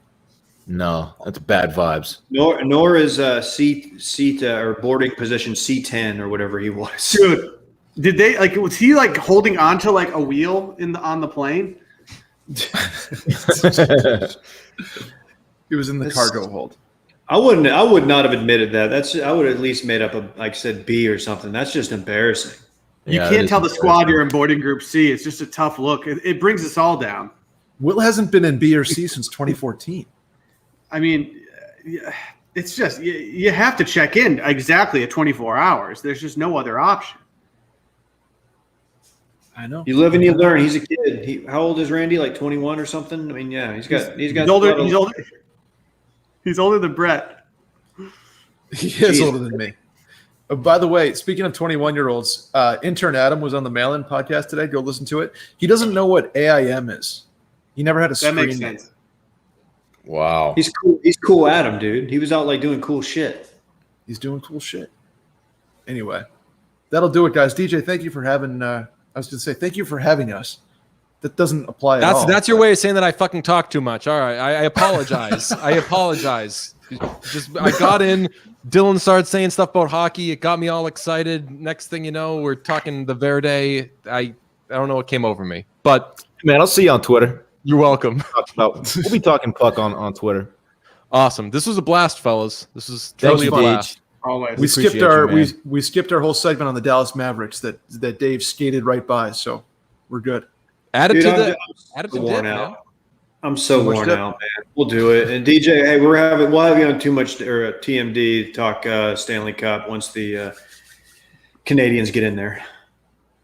No, that's bad vibes. Nor is seat or boarding position C10 or whatever he was. Dude, did they like? Was he like holding onto like a wheel on the plane? He was in the cargo hold. I would not have admitted that. I would have at least made up like said B or something. That's just embarrassing. You Yeah, can't it tell the is squad you're in boarding group C. It's just a tough look. It brings us all down. Will hasn't been in B or C since 2014. I mean, it's just you have to check in exactly at 24 hours. There's just no other option. I know. You live and you learn. He's a kid. How old is Randy? Like 21 or something? I mean, yeah, he's got. He's older. He's older than Brett. He is older than me. By the way, speaking of 21-year-olds, intern Adam was on the Mail-In podcast today. Go listen to it. He doesn't know what AIM is. He never had a screen. That makes sense. Wow. He's cool. He's cool, Adam, dude. He was out like doing cool shit. He's doing cool shit. Anyway, that'll do it, guys. DJ, thank you for having. I was going to say thank you for having us. that doesn't apply at all. That's your way of saying that I fucking talk too much. All right, I apologize. I apologize. Just I got in. Dylan started saying stuff about hockey. It got me all excited. Next thing you know, we're talking the Verde. I don't know what came over me, but Man, I'll see you on Twitter. you're welcome. We'll be talking puck on Twitter. Awesome. This was a blast, fellas. This was Thanks, truly a Deej. blast. Always. We skipped appreciate our you, man. we skipped our whole segment on the Dallas Mavericks that Dave skated right by, so we're good. Add it Dude, to I'm the so add it to worn dip, out. man. I'm so Too much worn dip? out, man. We'll do it. And DJ, hey, we'll have you on too much or TMD to talk Stanley Cup once the Canadians get in there.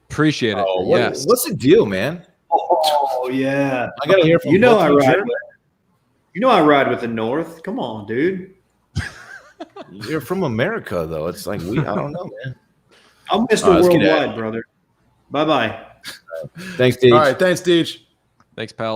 Appreciate it. Oh, yes. what's the deal, man? Oh yeah, I gotta hear from you know I both of ride. You know I ride with the North. Come on, dude. You're from America, though. It's like I don't know, man. I'm Mr. All right, let's get at Worldwide, brother. Bye bye. Thanks, Deej. All right, thanks, Deej. Thanks, pal.